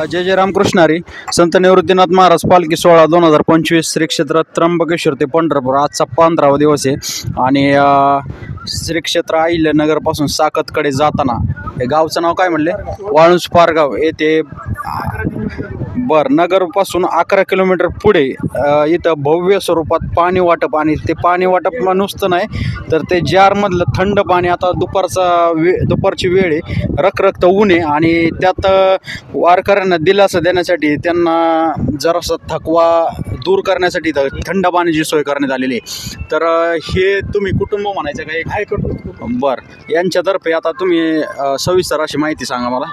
जय जय रामकृष्ण हरी. संत निवृत्तीनाथ महाराज पालखी सोहळा 2025 श्री क्षेत्र त्र्यंबकेश्वर ते पंढरपूर आजचा 15वा दिवस आहे. आणि श्री क्षेत्र अहिल्यानगर पासून साकतकडे जाताना हे गावचं नाव काय म्हणले, वाळुंज पारगाव येथे नगरपासून 11 किलोमीटर पुढे इथं भव्य स्वरूपात पाणी वाटप. आणि ते पाणी वाटप नुसतं नाही तर ते जारमधलं थंड पाणी, आता दुपारची वेळ आहे, रखरखतं ऊन आहे आणि त्यात वारकऱ्यांना दिलासा देण्यासाठी, त्यांना जरासा थकवा दूर करण्यासाठी थंड पाण्याची सोय करण्यात आलेली आहे. तर हे तुम्ही कुटुंब म्हणायचं का एक आहे कुटुंब? बरं, यांच्यातर्फे आता तुम्ही सविस्तर अशी माहिती सांगा मला.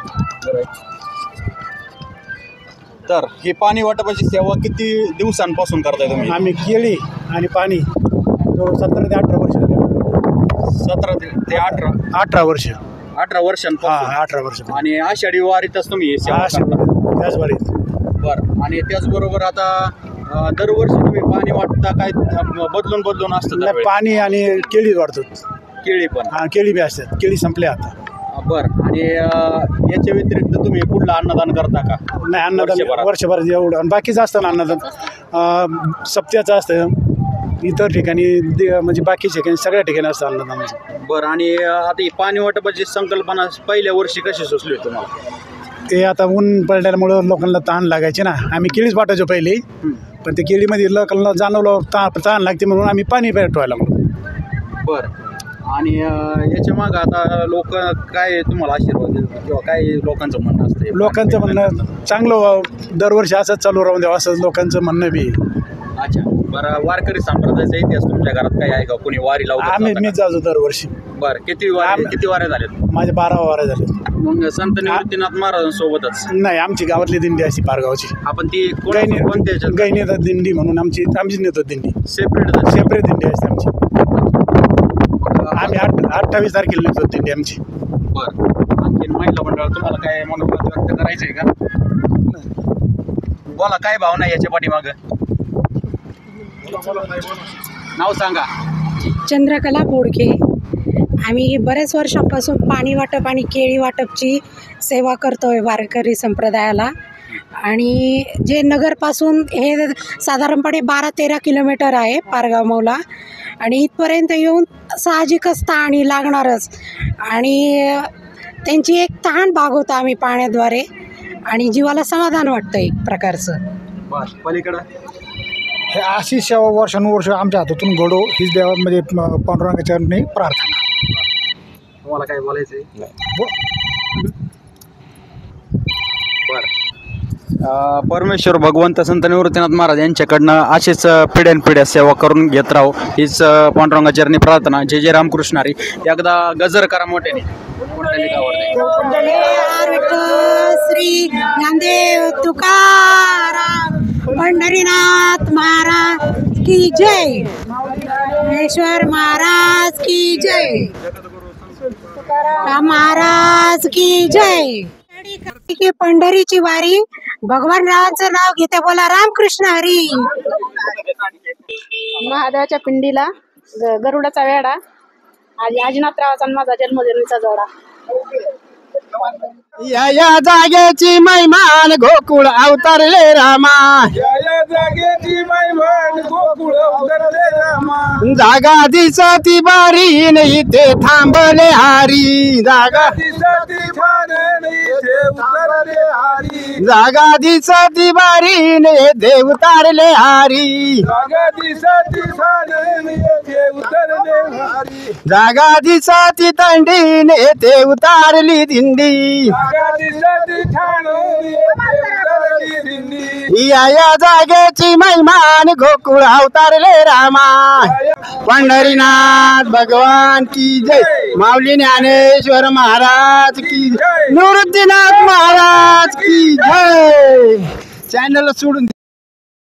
तर हे पाणी वाटपाची सेवा किती दिवसांपासून करताय तुम्ही? आम्ही केळी आणि पाणी 17 ते 18 वर्ष झाले. 17 ते 18 वर्ष. 18 वर्षांपासून. 18 वर्ष. आणि आषाढी वारीतच तुम्ही सेवा करता? त्याच वारीत. बरं. आणि त्याचबरोबर आता दरवर्षी तुम्ही पाणी वाटता काय बदलून असतं? पाणी आणि केळी वाढतो. केळी पण? हां, केळी बी असतात. केळी संपले आता. बरं. आणि याच्या व्यतिरिक्त तुम्ही कुठलं अन्नदान करता का? नाही, अन्नदान वर्षभर एवढं. आणि बाकीचं असतं ना अन्नदान, सप्त्याचं असतं इतर ठिकाणी, म्हणजे बाकीच्या ठिकाणी सगळ्या ठिकाणी असतं अन्नदान. बरं. आणि आता ही पाणी वाटपाची संकल्पना पहिल्या वर्षी कशी सुचली होती तुम्हाला? ते आता ऊन पडल्यामुळं लोकांना ताण लागायचे ना, आम्ही केळीच पाठायचो पहिले, पण ते केळीमध्ये लोकांना जाणवलं ताण लागते म्हणून आम्ही पाणी पेटवायला लागलो. बरं. आणि याच्या मागं आता लोक काय तुम्हाला आशीर्वाद देतात किंवा काय लोकांचं म्हणणं असतं? लोकांचं म्हणणं चांगलं, दरवर्षी असंच चालू राहून द्यावं असं लोकांचं म्हणणं बी. अच्छा. बरं. वारकरी संप्रदायाचा इतिहास तुमच्या घरात काय आहे का? कोणी वारी लावतो? मीच जातो दरवर्षी. बरं. किती वाऱ्या झाल्यात? माझे 12 वाऱ्या झाले. मग संत निवृत्तीनाथ महाराजांसोबतच? नाही, आमची गावातली दिंडी असते पारगावची. आपण ती कोणत्या गाई नेतात दिंडी म्हणून आमची नेतात दिंडी. सेपरेट दिंडी असते आमची. आम्ही 28 तारखेला नेतो दिंडी आमची. बरं. आणखी महिला मंडळ तुम्हाला काय मनोगत व्यक्त करायचं आहे का? बोला, काय भावना याच्या पाठीमागं? नाव सांगा. चंद्रकला बोडके. आम्ही बऱ्याच वर्षांपासून पाणी वाटप आणि केळी वाटपची सेवा करतोय वारकरी संप्रदायाला. आणि जे नगरपासून हे साधारणपणे 12-13 किलोमीटर आहे पारगाव मौला, आणि इथपर्यंत येऊन साहजिकच ताण लागणारच. आणि त्यांची एक तहान भागवतो आम्ही पाण्याद्वारे, आणि जीवाला समाधान वाटतं एक प्रकारचं. पलीकडं हे अशी सेवा वर्षानुवर्ष आमच्या हातातून घडो हीच देवा, म्हणजे पांडुरंगाच्या प्रार्थना. तुम्हाला काय बोलायचं आहे? बरं. परमेश्वर भगवंत संत निवृत्तीनाथ महाराज यांच्याकडनं अशीच पिढ्यानपिढ्या सेवा करून घेत राहू हीच पांडुरंगाचरणी प्रार्थना. जय जय रामकृष्ण हरी. एकदा गजर करा मोठ्याने. श्री ज्ञानदेव तुकाराम पंढरीनाथ महाराज की जय. ईश्वर महाराज की जय. महाराज की जय. पंढरीची वारी, भगवान रावांचं नाव घेते, बोला रामकृष्ण हरी. महादेवाच्या पिंडीला गरुडाचा वेडा आणि आजीनाथरावाचा माझा जन्मदिनाचा जोडा. या जागेची महिमान गोकुळ अवतरले रामा. या जागेची महिमान गोकुळ अवतरले रामा. जागा दिसती बारी नाही ते थांबले हारी. जागा दिसती छान इथे उतरले हारी. जागा दिसती बारी ने देव तारले हारी. जागा दिसती छान इथे उतरले हारी. जागा दिसती थंडी ने ते उतारली दिंडी. जागा दिसती छान इथे उतरली दिंडी. या जागेची महिमान गोकुळ अवतारले रामा. पंढरीनाथ भगवान की जय. माऊली ज्ञानेश्वर महाराज की जय. निवृत्तीनाथ महाराज की जय. चॅनल सोडून